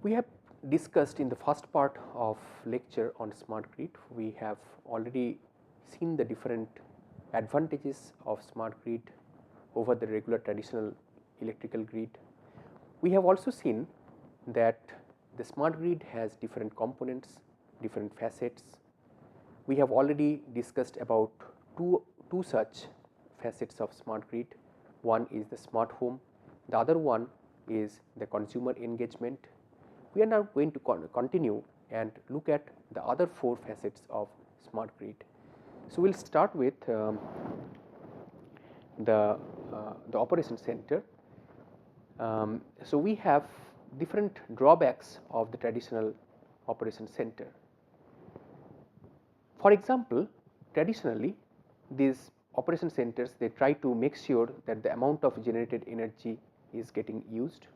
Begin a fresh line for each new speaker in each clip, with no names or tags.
We have discussed in the first part of lecture on smart grid, we have already seen the different advantages of smart grid over the regular traditional electrical grid. We have also seen that the smart grid has different components, different facets. We have already discussed about two such facets of smart grid. One is the smart home, the other one is the consumer engagement. We are now going to continue and look at the other four facets of smart grid. So, we will start with the operation center. So, we have different drawbacks of the traditional operation center. For example, traditionally these operation centers, they try to make sure that the amount of generated energy is getting used.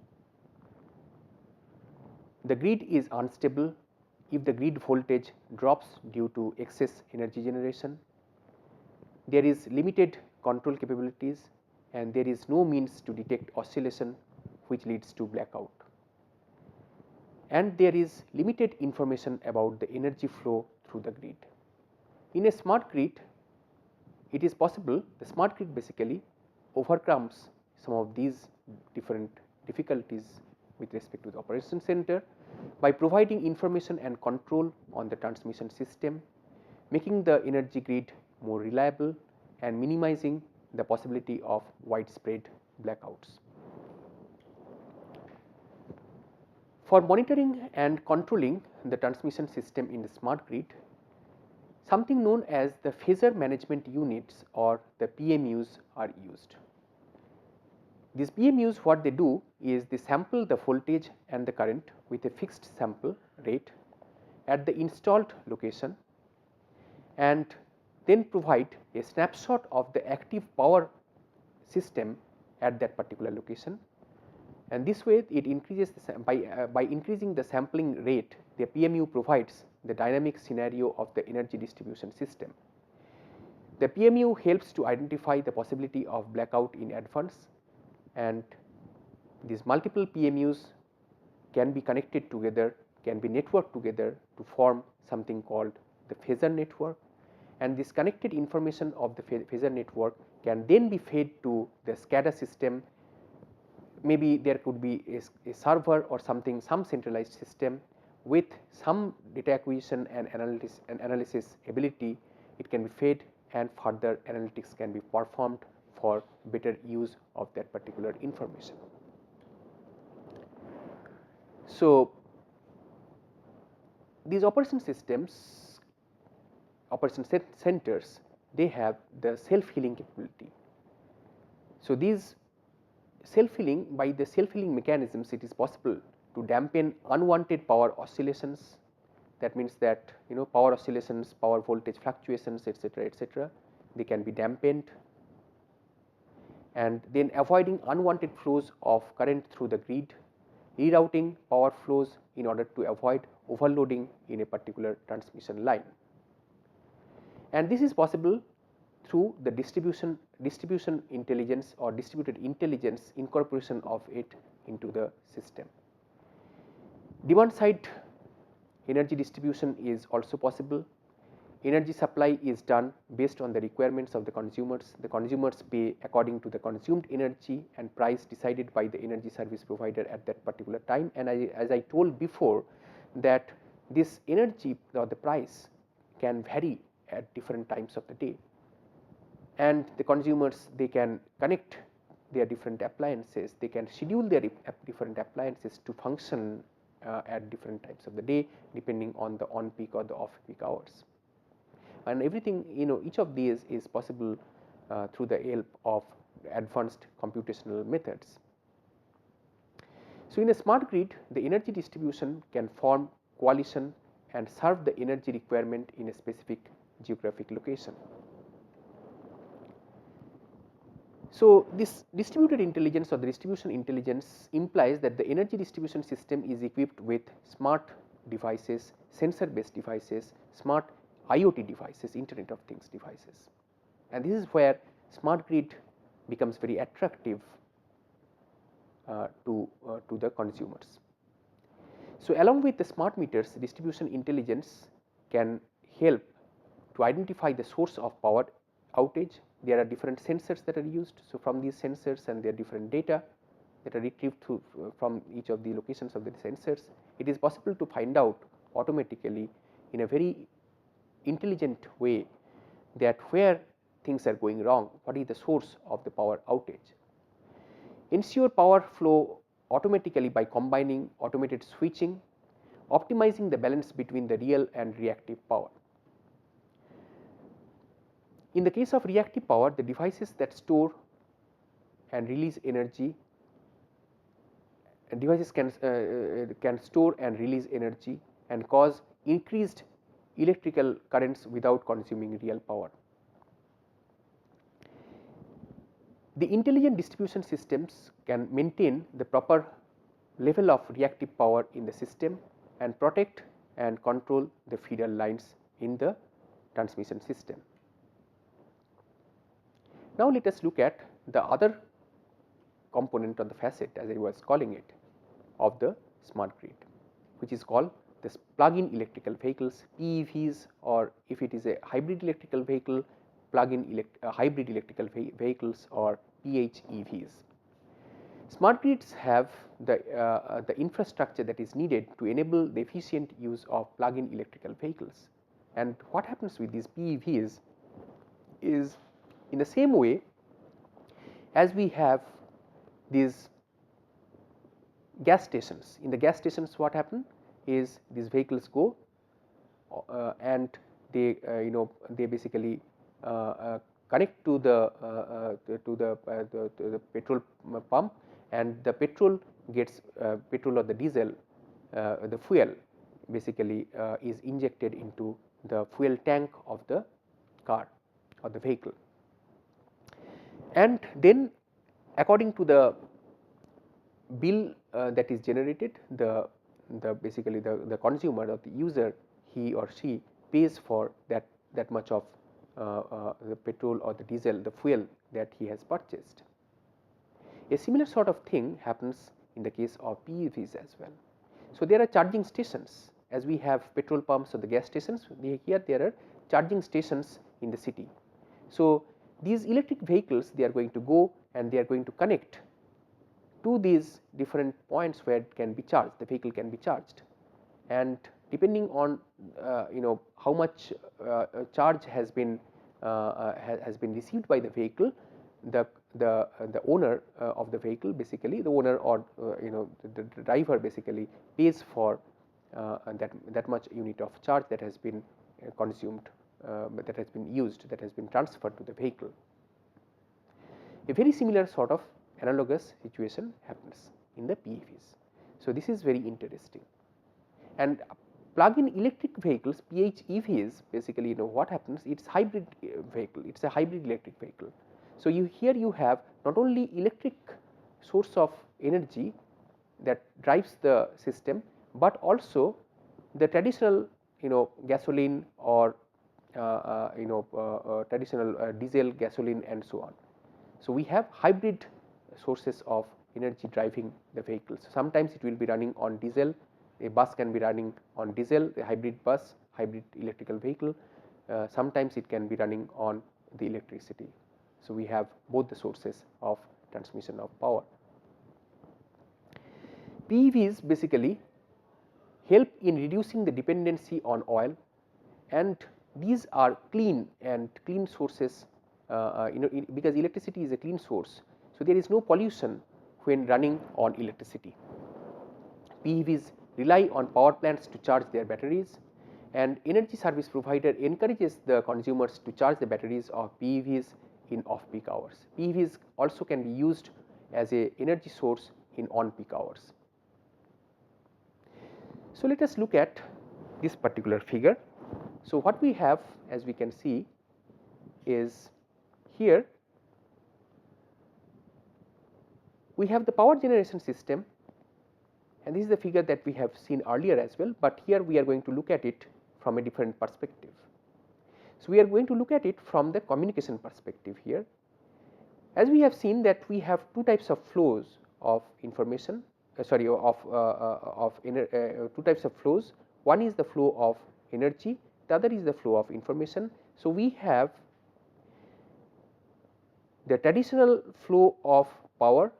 The grid is unstable if the grid voltage drops due to excess energy generation. There is limited control capabilities and there is no means to detect oscillation which leads to blackout. And there is limited information about the energy flow through the grid. In a smart grid, it is possible, the smart grid basically overcomes some of these different difficulties with respect to the operation center by providing information and control on the transmission system, making the energy grid more reliable and minimizing the possibility of widespread blackouts. For monitoring and controlling the transmission system in the smart grid, something known as the phasor management units or the PMUs are used. These PMUs, what they do is they sample the voltage and the current with a fixed sample rate at the installed location and then provide a snapshot of the active power system at that particular location, and this way it increases the by increasing the sampling rate, the PMU provides the dynamic scenario of the energy distribution system. The PMU helps to identify the possibility of blackout in advance, and these multiple PMUs can be connected together, can be networked together to form something called the phasor network, and this connected information of the phasor network can then be fed to the SCADA system. Maybe there could be a server or something, some centralized system with some data acquisition and analysis ability. It can be fed and further analytics can be performed for better use of that particular information. So, these operation systems, operation centers, they have the self-healing capability. So, these self-healing, by the self-healing mechanisms, it is possible to dampen unwanted power oscillations. That means that power oscillations, power voltage fluctuations, etc., they can be dampened, and then avoiding unwanted flows of current through the grid, rerouting power flows in order to avoid overloading in a particular transmission line. And this is possible through the distribution intelligence or distributed intelligence incorporation of it into the system. Demand side energy distribution is also possible. Energy supply is done based on the requirements of the consumers. The consumers pay according to the consumed energy and price decided by the energy service provider at that particular time. And as I told before, that this energy or the price can vary at different times of the day, and the consumers, they can connect their different appliances, they can schedule their different appliances to function at different times of the day depending on the on peak or the off peak hours. And everything, each of these is possible through the help of advanced computational methods. So, in a smart grid, the energy distribution can form coalition and serve the energy requirement in a specific geographic location. So, this distributed intelligence or the distribution intelligence implies that the energy distribution system is equipped with smart devices, sensor based devices, smart IoT devices, Internet of Things devices, and this is where smart grid becomes very attractive to the consumers. So, along with the smart meters, distribution intelligence can help to identify the source of power outage. There are different sensors that are used. So, from these sensors and their different data that are retrieved from each of the locations of the sensors, it is possible to find out automatically in a very intelligent way that where things are going wrong, what is the source of the power outage. Ensure power flow automatically by combining automated switching, optimizing the balance between the real and reactive power. In the case of reactive power, the devices that store and release energy, devices can store and release energy and cause increased electrical currents without consuming real power. The intelligent distribution systems can maintain the proper level of reactive power in the system and protect and control the feeder lines in the transmission system. Now, let us look at the other component or the facet, as I was calling it, of the smart grid, which is called this plug-in electrical vehicles, PEVs, or if it is a hybrid electrical vehicle, plug-in hybrid electrical vehicles, or PHEVs. Smart grids have the infrastructure that is needed to enable the efficient use of plug-in electrical vehicles. And what happens with these PEVs is, in the same way as we have these gas stations. In the gas stations, what happen is these vehicles go and they they basically connect to the petrol pump, and the petrol gets petrol or the diesel, the fuel basically is injected into the fuel tank of the car or the vehicle, and then according to the bill that is generated, the basically the consumer or the user, he or she pays for that much of the petrol or the diesel, the fuel that he has purchased. A similar sort of thing happens in the case of PEVs as well. So, there are charging stations, as we have petrol pumps or the gas stations. Here there are charging stations in the city. So, these electric vehicles, they are going to go and they are going to connect to these different points where it can be charged, the vehicle can be charged, and depending on how much charge has been received by the vehicle, the owner of the vehicle, basically the owner or the driver basically pays for that much unit of charge that has been consumed, that has been used, that has been transferred to the vehicle. A very similar sort of analogous situation happens in the PEVs. So, this is very interesting. And plug-in electric vehicles, PHEVs, basically what happens, it is hybrid vehicle, it is a hybrid electric vehicle. So, here you have not only electric source of energy that drives the system, but also the traditional gasoline or traditional diesel, gasoline, and so on. So, we have hybrid sources of energy driving the vehicles. Sometimes it will be running on diesel, a bus can be running on diesel, a hybrid bus, hybrid electrical vehicle. Sometimes it can be running on the electricity. So, we have both the sources of transmission of power. PEVs basically help in reducing the dependency on oil, and these are clean sources, because electricity is a clean source. So, there is no pollution when running on electricity. PEVs rely on power plants to charge their batteries, and energy service provider encourages the consumers to charge the batteries of PEVs in off-peak hours. PEVs also can be used as a energy source in on-peak hours. So, let us look at this particular figure. So, what we have, as we can see, is here we have the power generation system, and this is the figure that we have seen earlier as well, but here we are going to look at it from a different perspective. So, we are going to look at it from the communication perspective here. As we have seen that we have two types of flows of information. two types of flows. One is the flow of energy, the other is the flow of information. So, we have the traditional flow of power,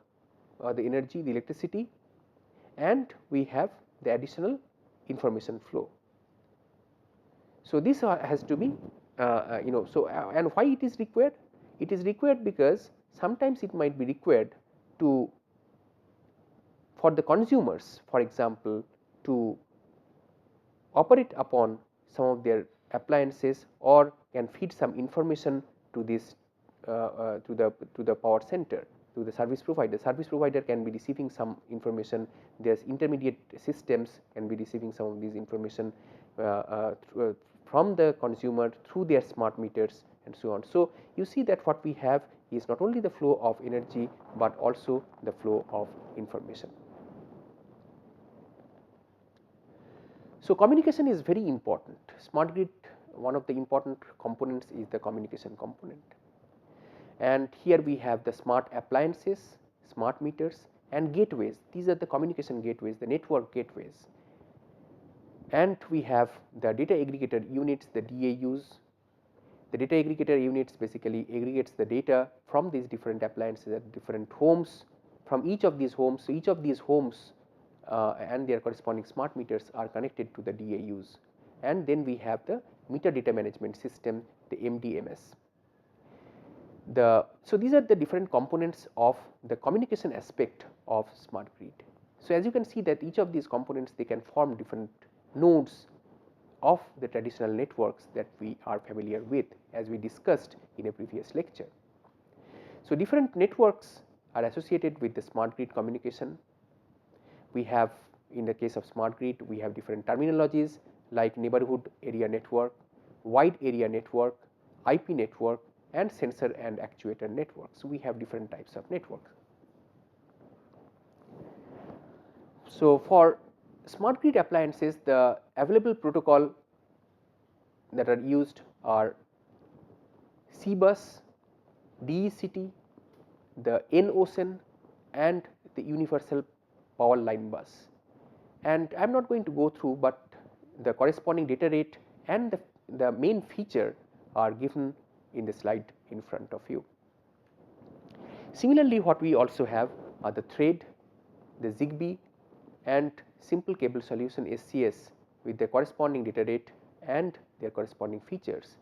the energy, the electricity, and we have the additional information flow. So, this has to be and why it is required? It is required because sometimes it might be required to for the consumers, for example, to operate upon some of their appliances or can feed some information to this to the power center, to the service provider. Service provider can be receiving some information, there's intermediate systems can be receiving some of these information from the consumer through their smart meters and so on. So, you see that what we have is not only the flow of energy, but also the flow of information. So, communication is very important. Smart grid, one of the important components is the communication component. And here we have the smart appliances, smart meters and gateways. These are the communication gateways, the network gateways. And we have the data aggregator units, the DAUs. The data aggregator units basically aggregates the data from these different appliances at different homes. From each of these homes, so each of these homes and their corresponding smart meters are connected to the DAUs. And then we have the meter data management system, the MDMS. So, these are the different components of the communication aspect of smart grid. So, as you can see that each of these components, they can form different nodes of the traditional networks that we are familiar with, as we discussed in a previous lecture. So, different networks are associated with the smart grid communication. We have, in the case of smart grid, we have different terminologies like neighborhood area network, wide area network, IP network and sensor and actuator networks. So, we have different types of networks. So, for smart grid appliances, the available protocol that are used are CBus, DECT, the NOSEN and the universal power line bus. And I am not going to go through, but the corresponding data rate and the main feature are given in the slide in front of you. Similarly, what we also have are the thread, the Zigbee and simple cable solution SCS with their corresponding data rate and their corresponding features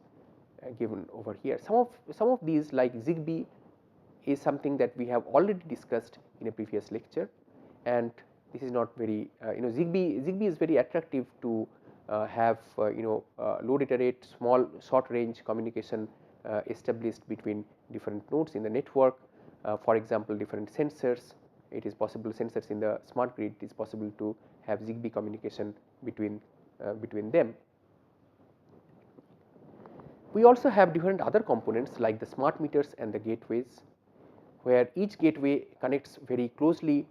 given over here. Some of these like Zigbee is something that we have already discussed in a previous lecture, and this is not very Zigbee is very attractive to have low data rate, small short range communication established between different nodes in the network. For example, different sensors, it is possible, sensors in the smart grid, it is possible to have Zigbee communication between them. We also have different other components like the smart meters and the gateways, where each gateway connects very closely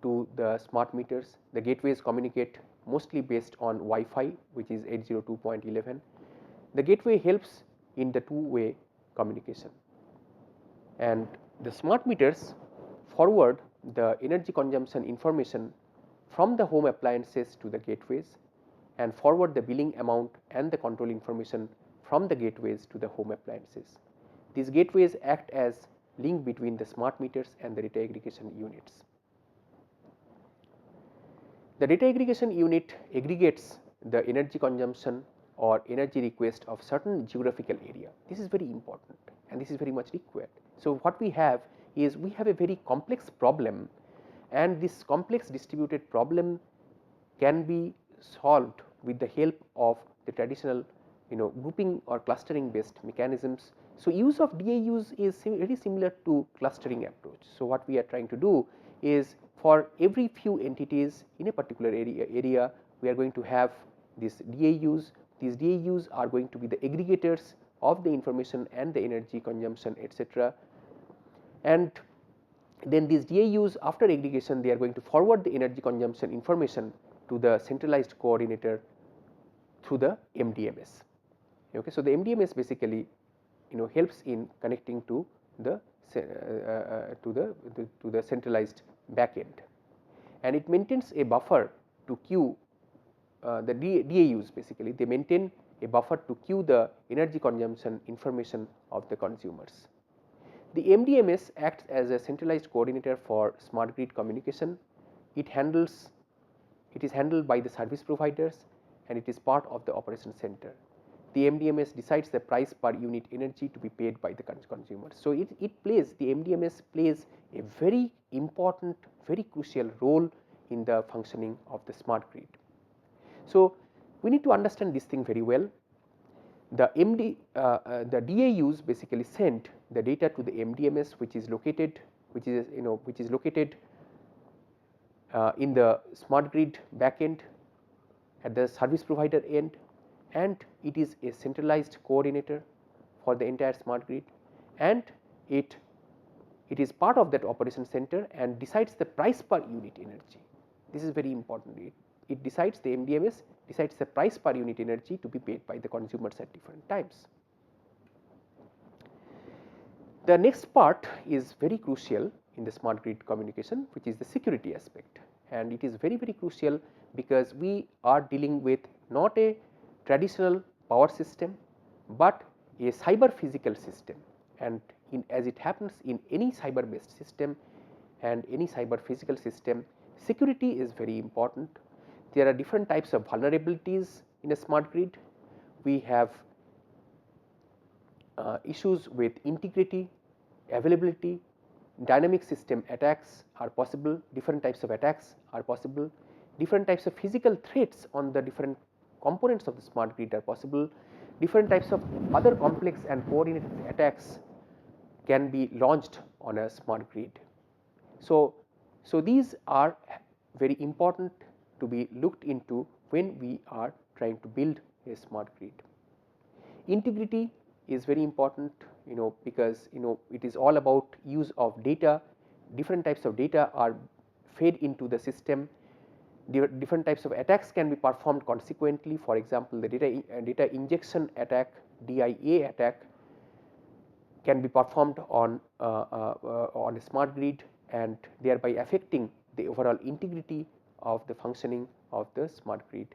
to the smart meters. The gateways communicate mostly based on Wi-Fi, which is 802.11. The gateway helps in the two-way communication, and the smart meters forward the energy consumption information from the home appliances to the gateways and forward the billing amount and the control information from the gateways to the home appliances. These gateways act as link between the smart meters and the data aggregation units. The data aggregation unit aggregates the energy consumption or energy request of certain geographical area. This is very important and this is very much required. So, what we have is we have a very complex problem, and this complex distributed problem can be solved with the help of the traditional grouping or clustering based mechanisms. So, use of DAUs is very similar to clustering approach. So, what we are trying to do is for every few entities in a particular area we are going to have these DAUs. These DAUs are going to be the aggregators of the information and the energy consumption, etc. And then these DAUs, after aggregation, they are going to forward the energy consumption information to the centralized coordinator through the MDMS. Okay, so the MDMS basically helps in connecting to the centralized backend. and it maintains a buffer to queue the DAUs. Basically, they maintain a buffer to queue the energy consumption information of the consumers. The MDMS acts as a centralized coordinator for smart grid communication. It is handled by the service providers, and it is part of the operation center. The MDMS decides the price per unit energy to be paid by the consumer. So, the MDMS plays a very important, very crucial role in the functioning of the smart grid. So, we need to understand this thing very well. The DAUs basically send the data to the MDMS, which is located in the smart grid backend at the service provider end, and it is a centralized coordinator for the entire smart grid, and it is part of that operation center and decides the price per unit energy. This is very important. It decides, the MDMS decides the price per unit energy to be paid by the consumers at different times. The next part is very crucial in the smart grid communication, which is the security aspect, and it is very crucial because we are dealing with not a traditional power system, but a cyber physical system, and as it happens in any cyber based system and any cyber physical system, security is very important. There are different types of vulnerabilities in a smart grid. We have issues with integrity, availability, dynamic system attacks are possible, different types of attacks are possible, different types of physical threats on the different components of the smart grid are possible, different types of other complex and coordinated attacks can be launched on a smart grid. So, these are very important to be looked into when we are trying to build a smart grid. Integrity is very important, because it is all about use of data. Different types of data are fed into the system. Different types of attacks can be performed consequently. For example, the data injection attack, DIA attack, can be performed on a smart grid and thereby affecting the overall integrity of the functioning of the smart grid.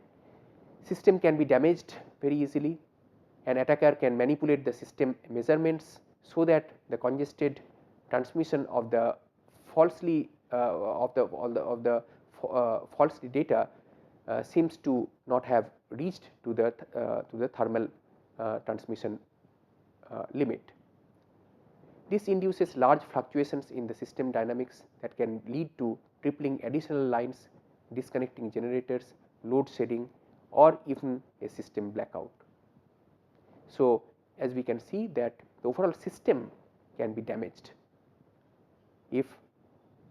System can be damaged very easily. An attacker can manipulate the system measurements so that the congested transmission of the falsely falsely data seems to not have reached to the thermal transmission limit. This induces large fluctuations in the system dynamics that can lead to tripling additional lines, disconnecting generators, load shedding, or even a system blackout. So, as we can see that the overall system can be damaged if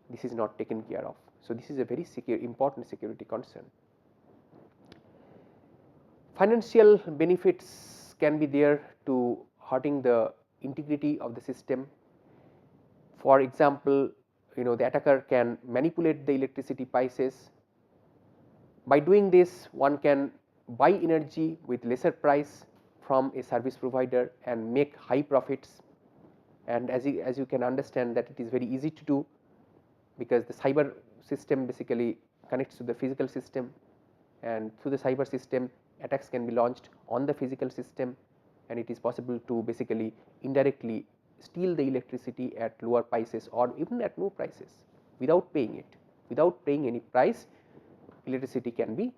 this is not taken care of. So, this is a very important security concern. Financial benefits can be there to hurting the integrity of the system. For example, the attacker can manipulate the electricity prices. By doing this, one can buy energy with lesser price from a service provider and make high profits, and as you can understand that it is very easy to do, because the cyber system basically connects to the physical system, and through the cyber system attacks can be launched on the physical system, and it is possible to basically indirectly steal the electricity at lower prices or even at no prices without paying it. Without paying any price, electricity can be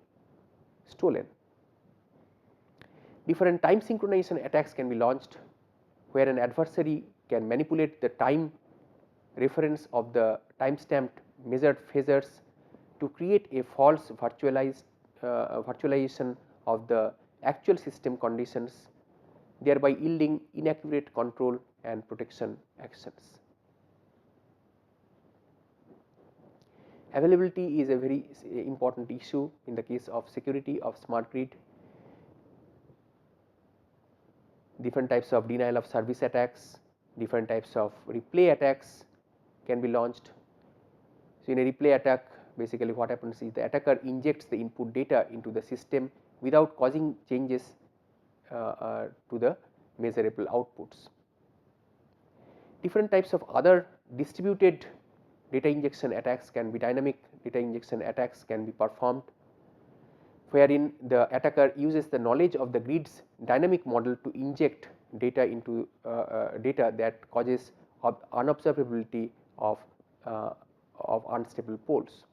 stolen. Different time synchronization attacks can be launched, where an adversary can manipulate the time reference of the timestamped measured phasors to create a false virtualization of the actual system conditions, thereby yielding inaccurate control and protection actions. Availability is a very important issue in the case of security of smart grid. Different types of denial of service attacks, different types of replay attacks can be launched. So, in a replay attack, basically what happens is the attacker injects the input data into the system without causing changes to the measurable outputs. Different types of other distributed data injection attacks can be dynamic data injection attacks can be performed, wherein the attacker uses the knowledge of the grid's dynamic model to inject data into data that causes unobservability of unstable poles.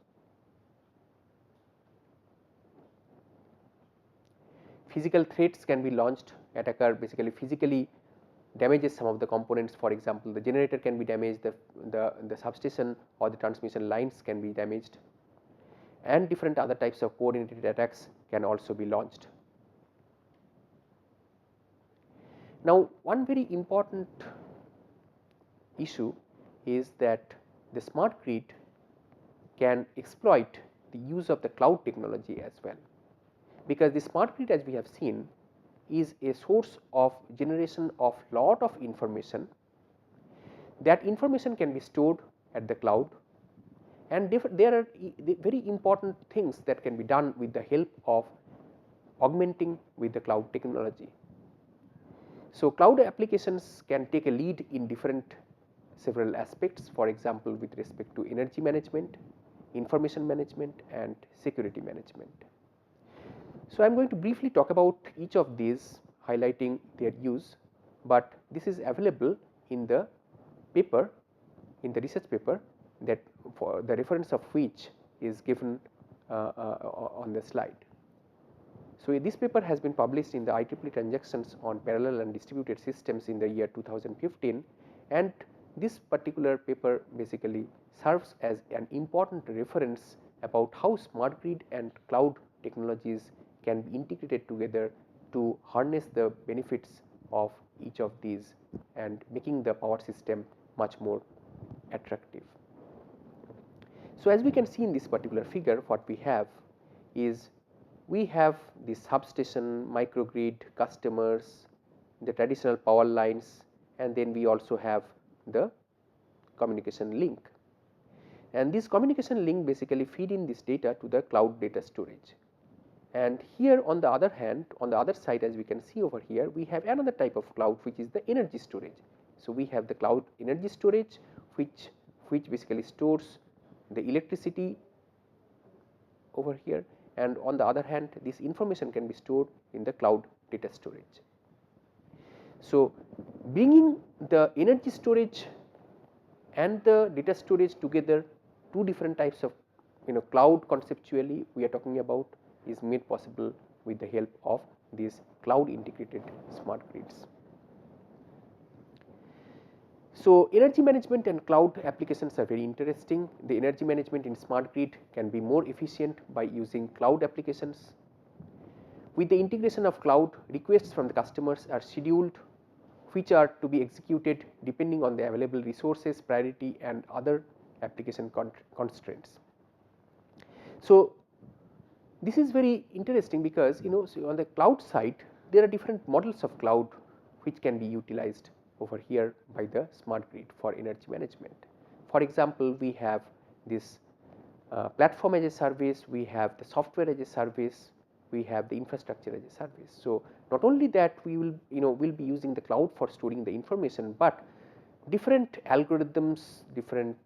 Physical threats can be launched. Attacker basically physically damages some of the components. For example, the generator can be damaged, the substation or the transmission lines can be damaged, and different other types of coordinated attacks can also be launched. Now, one very important issue is that the smart grid can exploit the use of the cloud technology as well, because the smart grid, as we have seen, is a source of generation of lot of information. That information can be stored at the cloud, and there are very important things that can be done with the help of augmenting with the cloud technology. So, cloud applications can take a lead in different several aspects, for example, with respect to energy management, information management and security management. So, I am going to briefly talk about each of these, highlighting their use, but this is available in the paper, in the research paper, that for the reference of which is given on the slide. So, this paper has been published in the IEEE Transactions on Parallel and Distributed Systems in the year 2015, and this particular paper basically serves as an important reference about how smart grid and cloud technologies can be integrated together to harness the benefits of each of these and making the power system much more attractive. So, as we can see in this particular figure, what we have is we have the substation, microgrid, customers, the traditional power lines, and then we also have the communication link. And this communication link basically feed in this data to the cloud data storage. And here on the other hand, on the other side, as we can see over here, we have another type of cloud, which is the energy storage. So, we have the cloud energy storage, which basically stores the electricity over here, and on the other hand, this information can be stored in the cloud data storage. So, bringing the energy storage and the data storage together, two different types of cloud conceptually we are talking about, is made possible with the help of these cloud integrated smart grids. So, energy management and cloud applications are very interesting. The energy management in smart grid can be more efficient by using cloud applications. With the integration of cloud, requests from the customers are scheduled, which are to be executed depending on the available resources, priority and other application constraints. So, this is very interesting because so on the cloud side there are different models of cloud which can be utilized over here by the smart grid for energy management. For example, we have this platform as a service, we have the software as a service, we have the infrastructure as a service. So, not only that we will will be using the cloud for storing the information, but different algorithms, different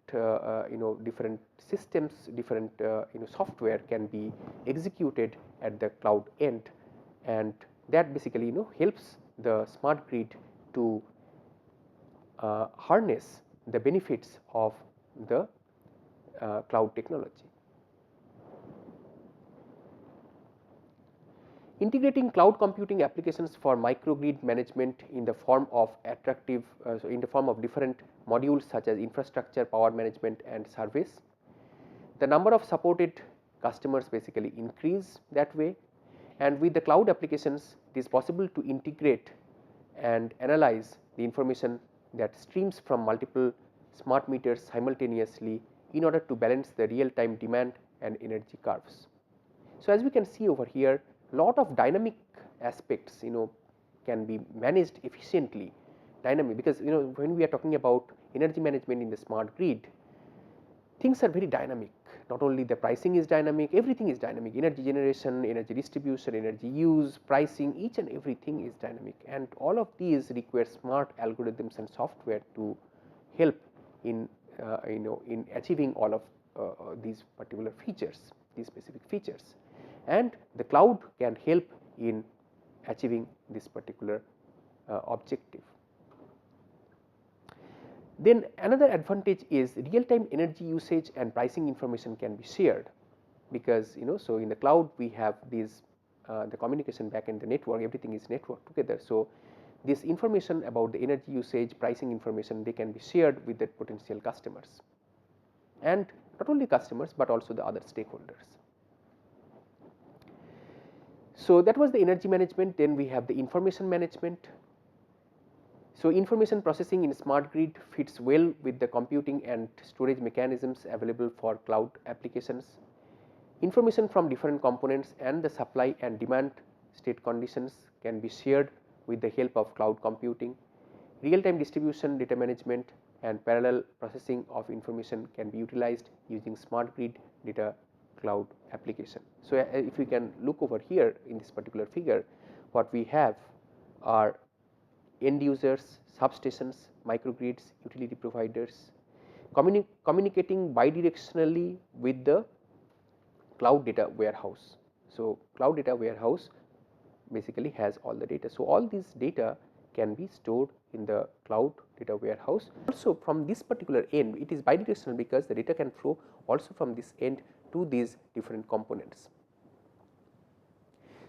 different systems, different software can be executed at the cloud end, and that basically helps the smart grid to harness the benefits of the cloud technology. Integrating cloud computing applications for microgrid management in the form of in the form of different modules such as infrastructure, power management and service. The number of supported customers basically increase that way, and with the cloud applications it is possible to integrate and analyze the information that streams from multiple smart meters simultaneously in order to balance the real time demand and energy curves. So, as we can see over here, lot of dynamic aspects can be managed efficiently, because when we are talking about energy management in the smart grid, things are very dynamic. Not only the pricing is dynamic, everything is dynamic. Energy generation, energy distribution, energy use, pricing, each and everything is dynamic, and all of these require smart algorithms and software to help in in achieving all of these particular features, these specific features, and the cloud can help in achieving this particular objective. Then another advantage is real time energy usage and pricing information can be shared, because so in the cloud we have these the communication backend, the network, everything is networked together. So this information about the energy usage, pricing information, they can be shared with the potential customers, and not only customers but also the other stakeholders. So that was the energy management. Then we have the information management. So information processing in smart grid fits well with the computing and storage mechanisms available for cloud applications. Information from different components and the supply and demand state conditions can be shared with the help of cloud computing. Real-time distribution, data management and parallel processing of information can be utilized using smart grid data cloud application. So if we can look over here in this particular figure, what we have are end users, substations, microgrids, utility providers communicating bidirectionally with the cloud data warehouse. So cloud data warehouse basically has all the data. So all these data can be stored in the cloud data warehouse. Also from this particular end, it is bidirectional because the data can flow also from this end to these different components.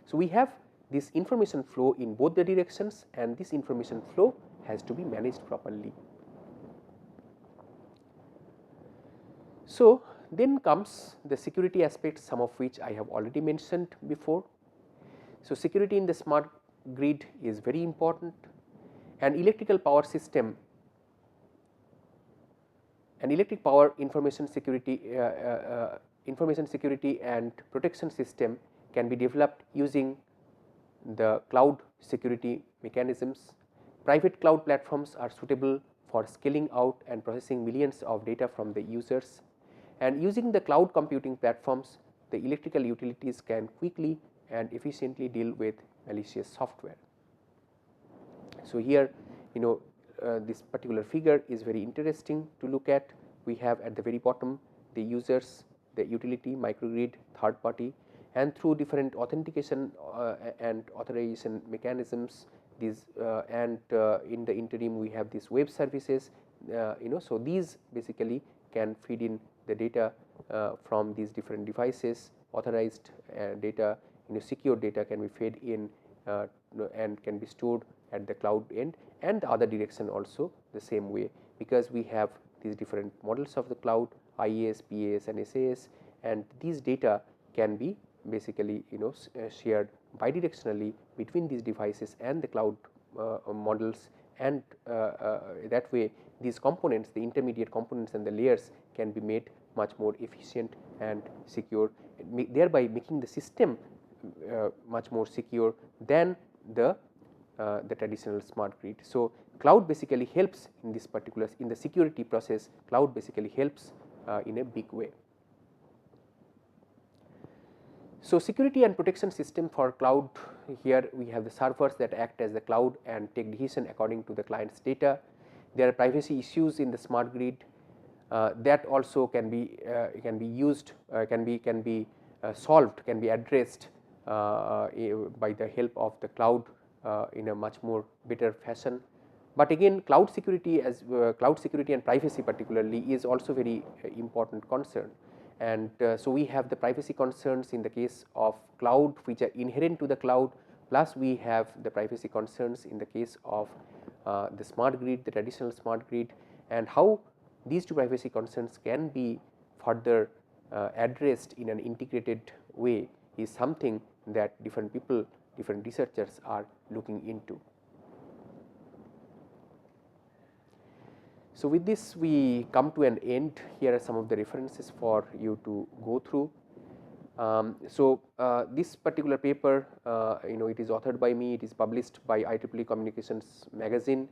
So we have this information flow in both the directions, and this information flow has to be managed properly. So then comes the security aspects, some of which I have already mentioned before. So security in the smart grid is very important. An electrical power system, an electric power information security and protection system can be developed using the cloud security mechanisms. Private cloud platforms are suitable for scaling out and processing millions of data from the users, and using the cloud computing platforms, the electrical utilities can quickly and efficiently deal with malicious software. So here this particular figure is very interesting to look at. We have at the very bottom the users, the utility, microgrid, third party, and through different authentication and authorization mechanisms, these in the interim we have these web services. So these basically can feed in the data from these different devices. Authorized data, secure data can be fed in and can be stored at the cloud end, and the other direction also the same way, because we have these different models of the cloud, IaaS, PaaS and SaaS, and these data can be basically shared bidirectionally between these devices and the cloud models, and that way these components, the intermediate components and the layers can be made much more efficient and secure, thereby making the system much more secure than the traditional smart grid. So cloud basically helps in this particular, in the security process, cloud basically helps in a big way. So security and protection system for cloud, here we have the servers that act as the cloud and take decision according to the client's data. There are privacy issues in the smart grid that also can be used, can be solved, can be addressed by the help of the cloud in a much more better fashion. But again, cloud security and privacy particularly is also very important concern. And so we have the privacy concerns in the case of cloud which are inherent to the cloud, plus we have the privacy concerns in the case of the smart grid, the traditional smart grid, and how these two privacy concerns can be further addressed in an integrated way is something that different people, different researchers are looking into. So with this we come to an end. Here are some of the references for you to go through. This particular paper, it is authored by me, it is published by IEEE Communications magazine,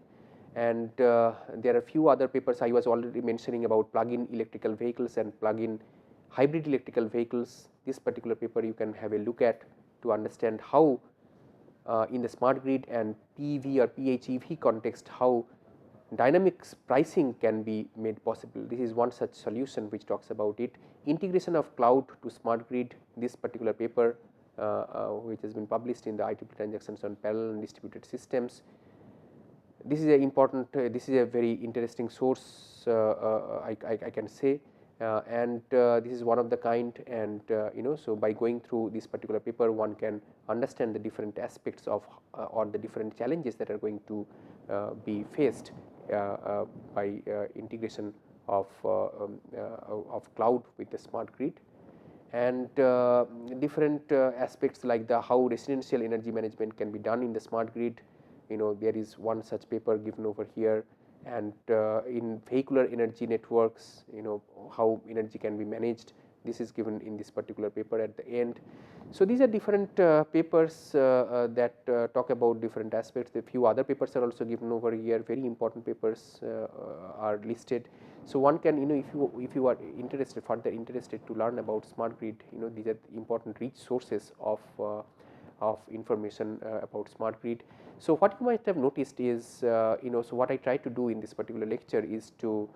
and there are a few other papers I was already mentioning about plug-in electrical vehicles and plug-in hybrid electrical vehicles. This particular paper you can have a look at to understand how in the smart grid and PEV or PHEV context, how dynamic pricing can be made possible. This is one such solution which talks about it. Integration of cloud to smart grid, this particular paper which has been published in the IEEE transactions on parallel and distributed systems. This is a important, this is a very interesting source, I can say, and this is one of the kind, and so by going through this particular paper, one can understand the different aspects of or the different challenges that are going to be faced by integration of cloud with the smart grid, and different aspects like the how residential energy management can be done in the smart grid. There is one such paper given over here, and in vehicular energy networks, how energy can be managed, this is given in this particular paper at the end. So these are different papers that talk about different aspects. A few other papers are also given over here, very important papers are listed. So one can, if you are interested, further interested to learn about smart grid, these are important rich sources of information about smart grid. So what you might have noticed is, so what I try to do in this particular lecture is to,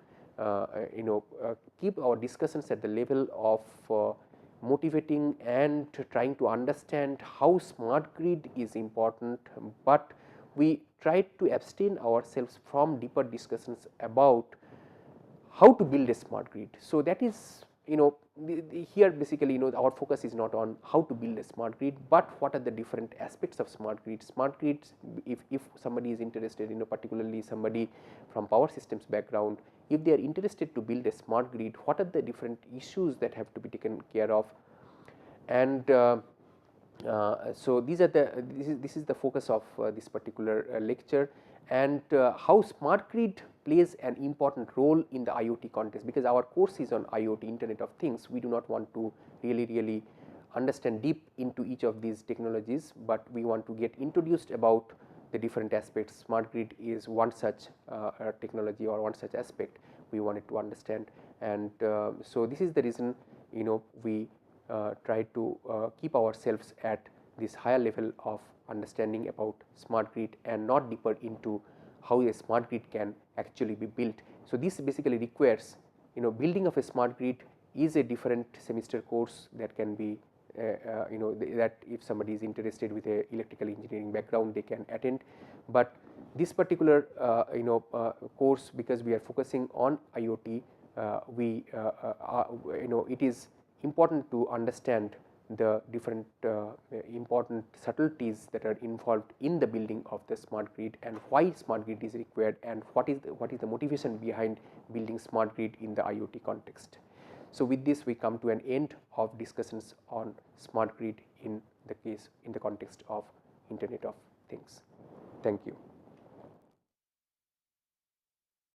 keep our discussions at the level of motivating and trying to understand how smart grid is important, but we try to abstain ourselves from deeper discussions about how to build a smart grid. So that is, here basically, our focus is not on how to build a smart grid, but what are the different aspects of smart grid. Smart grids, if somebody is interested, particularly somebody from power systems background, if they are interested to build a smart grid, what are the different issues that have to be taken care of, and so these are the this is the focus of this particular lecture, and how smart grid plays an important role in the IoT context, because our course is on IoT, Internet of Things. We do not want to really understand deep into each of these technologies, but we want to get introduced about the different aspects. Smart grid is one such technology or one such aspect we wanted to understand, and so this is the reason we try to keep ourselves at this higher level of understanding about smart grid and not deeper into how a smart grid can actually be built. So this basically requires, building of a smart grid is a different semester course that can be that if somebody is interested with a electrical engineering background, they can attend. But this particular course, because we are focusing on IoT, we it is important to understand the different important subtleties that are involved in the building of the smart grid, and why smart grid is required, and what is the motivation behind building smart grid in the IoT context. So with this, we come to an end of discussions on smart grid in the context of Internet of Things. Thank you.